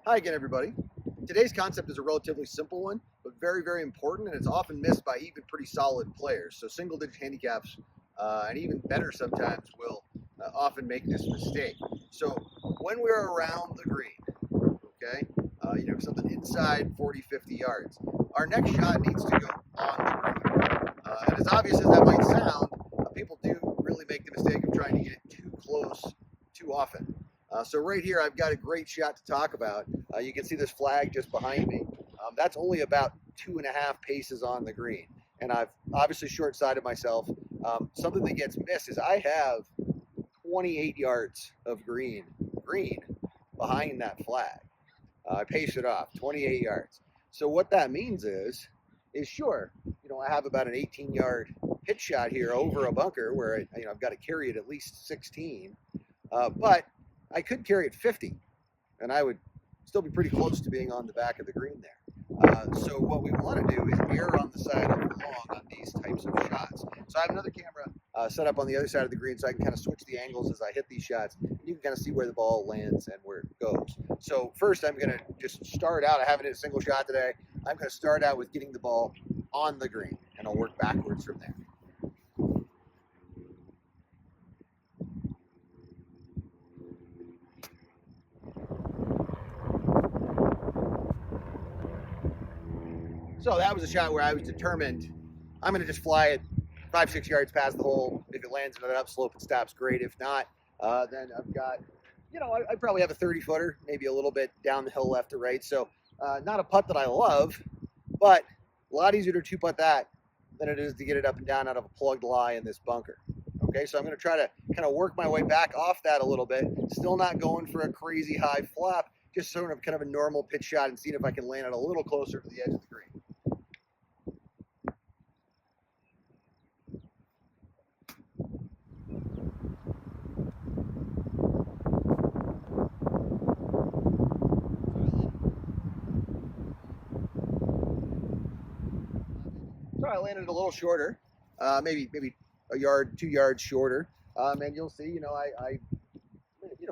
Hi again, everybody. Today's concept is a relatively simple one, but very, very important, and it's often missed by even pretty solid players. So single-digit handicaps, and even better sometimes, will often make this mistake. So when we're around the green, okay, something inside 40, 50 yards, our next shot needs to go on the green. And as obvious as that might sound, people do really make the mistake of trying to get it too close too often. So right here, I've got a great shot to talk about. You can see this flag just behind me. That's only about 2.5 paces on the green. And I've obviously short-sighted myself. Something that gets missed is I have 28 yards of green behind that flag. I pace it off, 28 yards. So what that means is sure, I have about an 18-yard hit shot here over a bunker where I've got to carry it at least 16, but I could carry it 50, and I would still be pretty close to being on the back of the green there. So what we want to do is err on the side of long on these types of shots. So I have another camera set up on the other side of the green so I can kind of switch the angles as I hit these shots. You can kind of see where the ball lands and where it goes. So first I'm going to just start out. I haven't hit a single shot today. I'm going to start out with getting the ball on the green, and I'll work backwards from there. So that was a shot where I was determined I'm going to just fly it 5-6 yards past the hole. If it lands in an upslope, it stops great. If not, then I've got, I probably have a 30-footer, maybe a little bit down the hill left to right. So not a putt that I love, but a lot easier to two-putt that than it is to get it up and down out of a plugged lie in this bunker. Okay, so I'm going to try to kind of work my way back off that a little bit. Still not going for a crazy high flop, just sort of kind of a normal pitch shot and seeing if I can land it a little closer to the edge of the green. So I landed a little shorter, maybe a yard, 2 yards shorter, and you'll see, I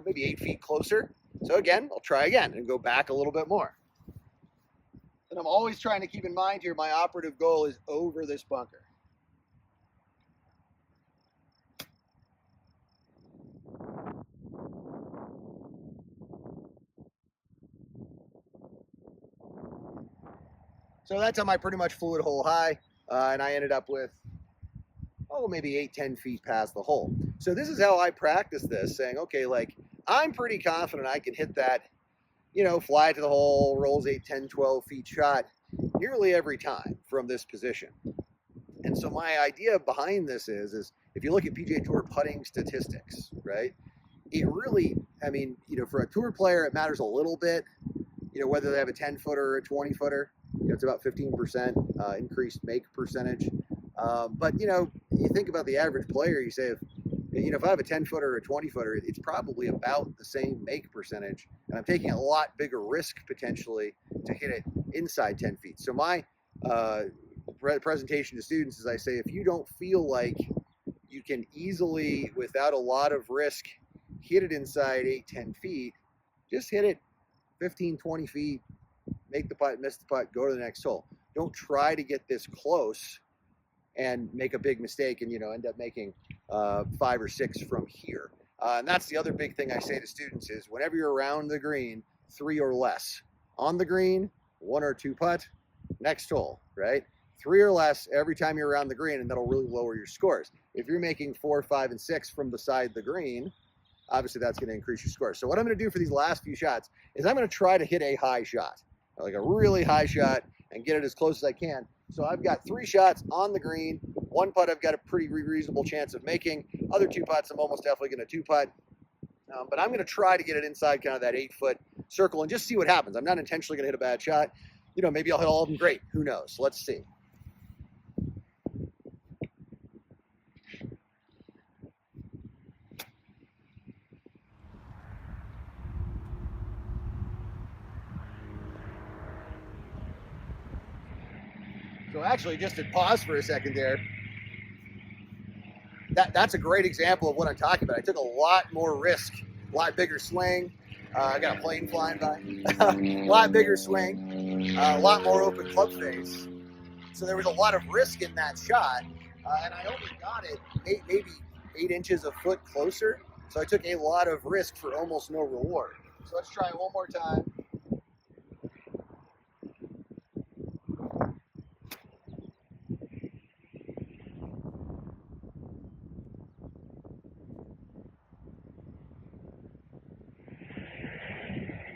maybe 8 feet closer. So again, I'll try again and go back a little bit more. And I'm always trying to keep in mind here, my operative goal is over this bunker. So that's on my pretty much fluid hole high, and I ended up with, maybe 8-10 feet past the hole. So this is how I practice this, saying, okay, like, I'm pretty confident I can hit that, fly to the hole, rolls 8-10-12 feet shot nearly every time from this position. And so my idea behind this is if you look at PGA Tour putting statistics, right, it really, for a tour player, it matters a little bit, whether they have a 10-footer or a 20-footer. It's about 15% increased make percentage. But, you think about the average player, you say, if I have a 10-footer or a 20-footer, it's probably about the same make percentage. And I'm taking a lot bigger risk potentially to hit it inside 10 feet. So my presentation to students is I say, if you don't feel like you can easily, without a lot of risk, hit it inside 8-10 feet, just hit it 15-20 feet, make the putt, miss the putt, go to the next hole. Don't try to get this close and make a big mistake and end up making 5 or 6 from here. And that's the other big thing I say to students is whenever you're around the green, 3 or less. On the green, 1 or 2 putt, next hole, right? 3 or less every time you're around the green, and that'll really lower your scores. If you're making 4, 5, and 6 from beside the green, obviously that's going to increase your score. So what I'm going to do for these last few shots is I'm going to try to hit a high shot, like a really high shot, and get it as close as I can. So I've got 3 shots on the green. 1 putt I've got a pretty reasonable chance of making. Other 2 putts I'm almost definitely going to 2-putt. But I'm going to try to get it inside kind of that 8-foot circle and just see what happens. I'm not intentionally going to hit a bad shot. Maybe I'll hit all of them great. Who knows? Let's see. So actually, just to pause for a second there, that's a great example of what I'm talking about. I took a lot more risk, a lot bigger swing, I got a plane flying by. A lot bigger swing, a lot more open club face. So there was a lot of risk in that shot, and I only got it maybe 8 inches a foot closer. So I took a lot of risk for almost no reward. So let's try it one more time.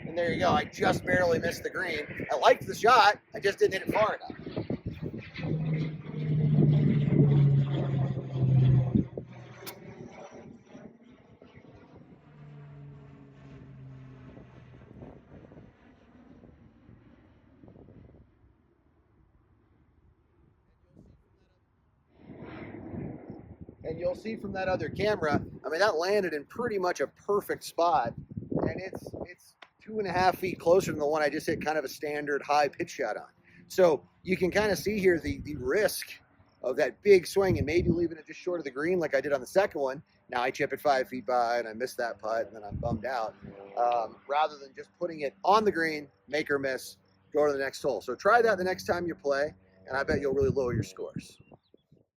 And there you go. I just barely missed the green. I liked the shot. I just didn't hit it far enough. And you'll see from that other camera, I mean, that landed in pretty much a perfect spot. And it's 2.5 feet closer than the one I just hit kind of a standard high pitch shot on. So you can kind of see here the risk of that big swing and maybe leaving it just short of the green like I did on the second one. Now I chip it 5 feet by and I missed that putt and then I'm bummed out. Rather than just putting it on the green, make or miss, go to the next hole. So try that the next time you play, and I bet you'll really lower your scores.